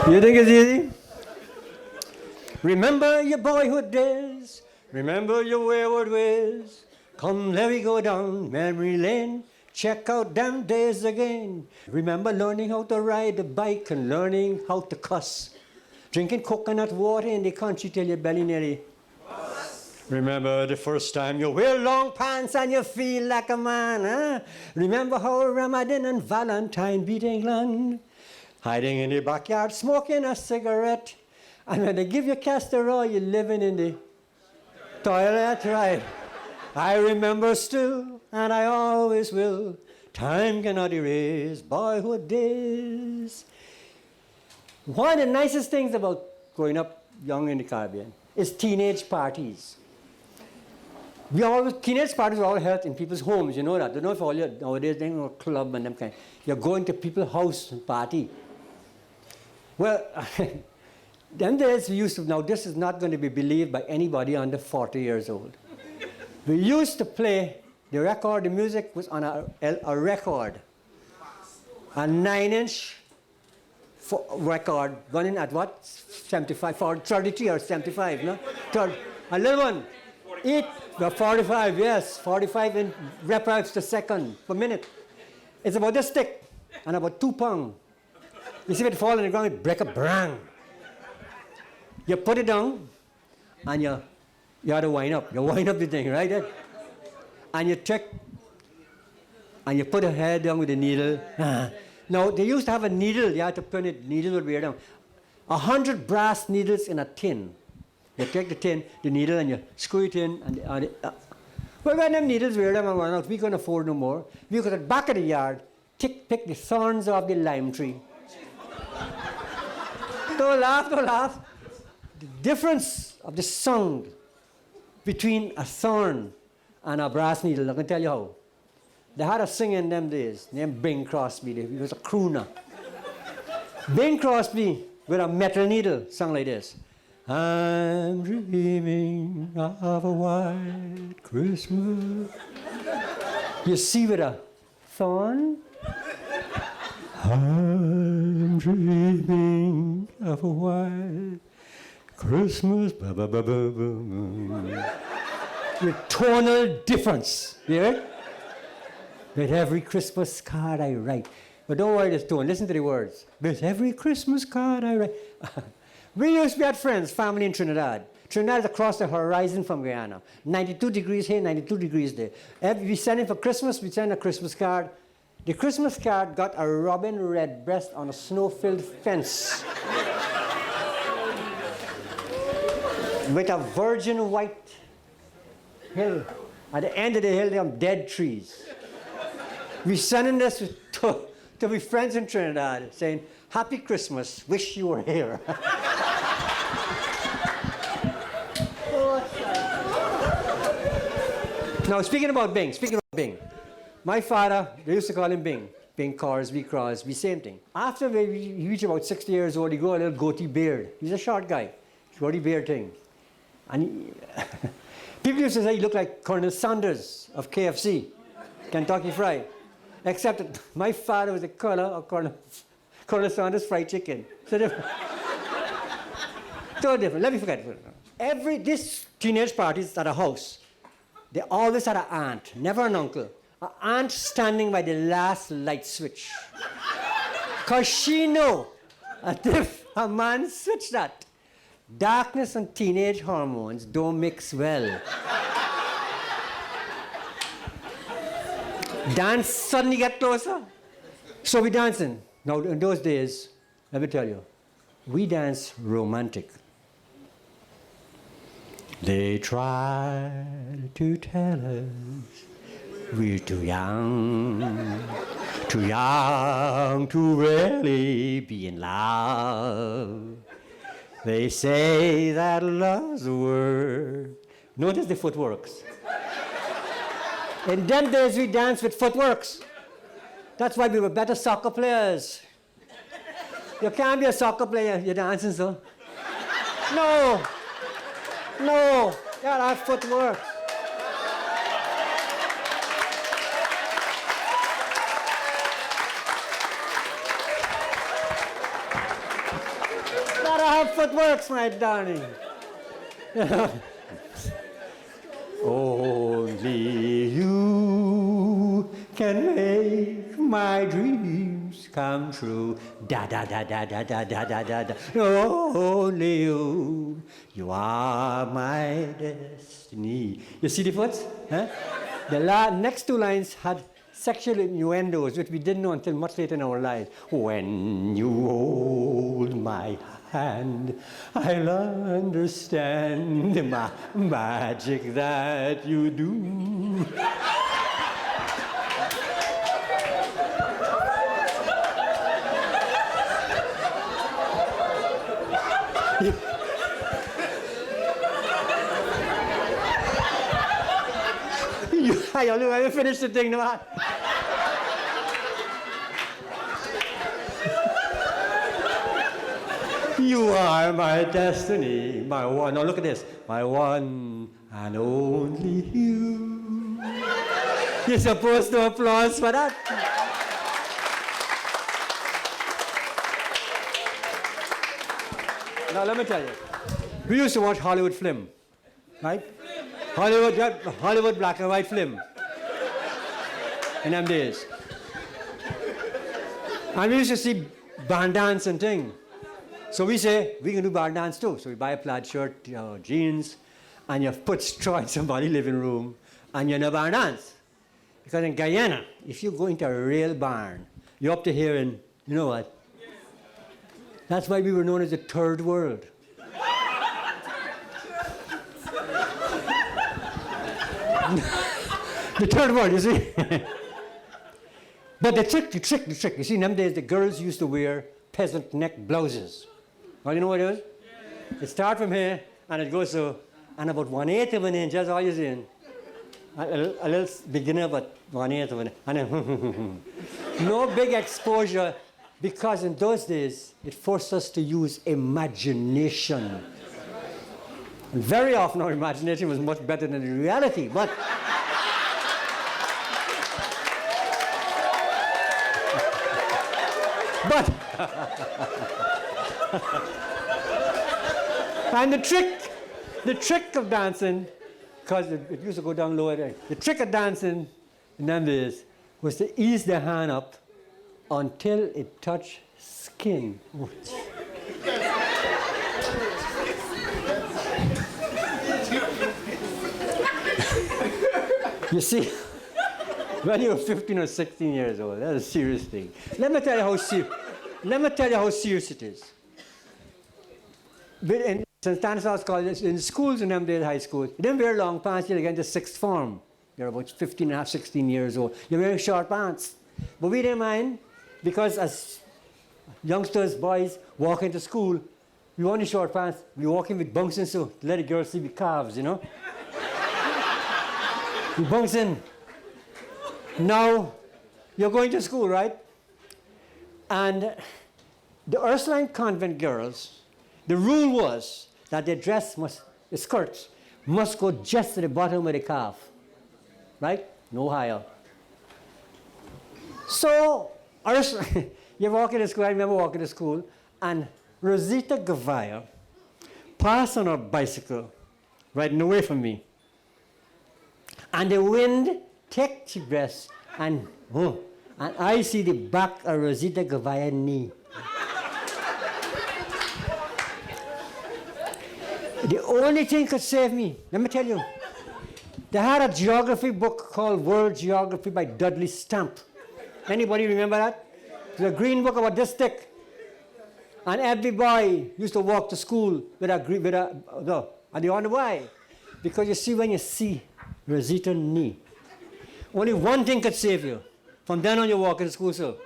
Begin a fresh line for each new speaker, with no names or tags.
You think it's easy? Remember your boyhood days. Remember your wayward ways. Come, let me go down memory lane. Check out them days again. Remember learning how to ride a bike and learning how to cuss. Drinking coconut water in the country till your belly nearly. Remember the first time you wear long pants and you feel like a man, huh? Remember how Ramadan and Valentine beat England? Hiding in the backyard, smoking a cigarette. And when they give you castor oil, you're living in the toilet, right? I remember still, and I always will. Time cannot erase boyhood days. One of the nicest things about growing up young in the Caribbean is teenage parties. Teenage parties are all held in people's homes, you know that. You know if all your nowadays they go club and them kind. You're going to people's house and party. Well, them days we used to, now this is not going to be believed by anybody under 40 years old. We used to play the record, the music was on a record. A 9-inch record running at what? 75, 33 or 75, no? A little one. 45, yes. 45 in reprives per second, per minute. It's about this thick and about 2 pounds. You see it fall on the ground, it break a brang. You put it down and you have to wind up. You wind up the thing, right? And you check and you put a head down with a needle. Now, they used to have a needle. You had to put it, needle would wear down. 100 brass needles in a tin. You take the tin, the needle, and you screw it in. Well, when them needles wear them and run out, we couldn't afford no more. We could, at the back of the yard, pick the thorns off the lime tree. Don't laugh, don't laugh. The difference of the sound between a thorn and a brass needle, I can tell you how. They had a singer in them days named Bing Crosby. He was a crooner. Bing Crosby, with a metal needle, sung like this. I'm dreaming of a white Christmas. You see with a thorn? I'm dreaming of a white Christmas. Ba, ba, ba, ba, ba. With tonal difference. You hear it? With every Christmas card I write. But don't worry this tone. Listen to the words. With every Christmas card I write. We used to be at friends, family in Trinidad. Trinidad is across the horizon from Guyana. 92 degrees here, 92 degrees there. We send it for Christmas, we send a Christmas card. The Christmas card got a robin redbreast on a snow-filled fence. With a virgin white hill. At the end of the hill, there are dead trees. We sending this to be friends in Trinidad, saying, Happy Christmas, wish you were here. Now, speaking about Bing, my father, they used to call him Bing, Corsbie, same thing. After he reached about 60 years old, he grew a little goatee beard. He's a short guy, goatee beard thing. And people used to say he looked like Colonel Sanders of KFC, Kentucky Fried. Except that my father was the color of Colonel Sanders fried chicken. So different. So different. Let me forget. This teenage parties at a house, they always had an aunt, never an uncle. An aunt standing by the last light switch. Because she knew that if a man switched that, darkness and teenage hormones don't mix well. Dance suddenly get closer. So we dancing. Now in those days, let me tell you, we dance romantic. They tried to tell us we're too young to really be in love. They say that love's a word. Notice the footworks. In them days, we danced with footworks. That's why we were better soccer players. You can't be a soccer player, you're dancing, so. No, you gotta have footwork. footworks, my darling. Only you can make my dreams come true. Da da da da da da da da da da. Only you, you are my destiny. You see the foots? Huh? The next two lines had sexual innuendos, which we didn't know until much later in our lives. When you hold my hand, I'll understand the magic that you do. I haven't finished the thing now. You are my destiny, my one. Now look at this. My one and only you. You're supposed to applaud for that. Now let me tell you. We used to watch Hollywood film, right? Hollywood black and white film in them days. And we used to see band dance and thing. So we say, we can do bar dance too. So we buy a plaid shirt, jeans, and you put straw in somebody's living room, and you're in a bar dance. Because in Guyana, if you go into a real barn, you're up to here and, you know what? That's why we were known as the third world. The third world, you see? But the trick, you see, in them days, the girls used to wear peasant neck blouses. Well, you know what it is? Yeah. It starts from here, and it goes so, and about 1/8 of an inch, that's all you're seeing. A little beginner, but 1/8 of an inch. And then, no big exposure, because in those days, it forced us to use imagination. And very often our imagination was much better than the reality, but and the trick of dancing, because it used to go down lower there, the trick of dancing in them days was to ease the hand up until it touched skin. You see, when you're 15 or 16 years old, that's a serious thing. Let me tell you how serious it is. In St. Stanislaus College, in schools in them days, high school, you didn't wear long pants till you get into sixth form. You're about 15 and a half, 16 years old. You're wearing short pants. But we didn't mind, because as youngsters, boys, walk into school, we want the short pants, we walk in with bunks in so to let the girls see the calves, you know? We bunks in. Now, you're going to school, right? And the Ursuline convent girls, the rule was that their the skirts must go just to the bottom of the calf, right? No higher. So, you're walking to school, I remember walking to school, and Rosita Gavaya passed on her bicycle, riding away from me. And the wind takes the breast, and I see the back of Rosita Gavaya's knee. The only thing could save me, let me tell you, they had a geography book called World Geography by Dudley Stamp. Anybody remember that? It was a green book about this thick. And every boy used to walk to school with and you wonder why? Because you see, when you see Rosita's knee, only one thing could save you. From then on, you walk into school, so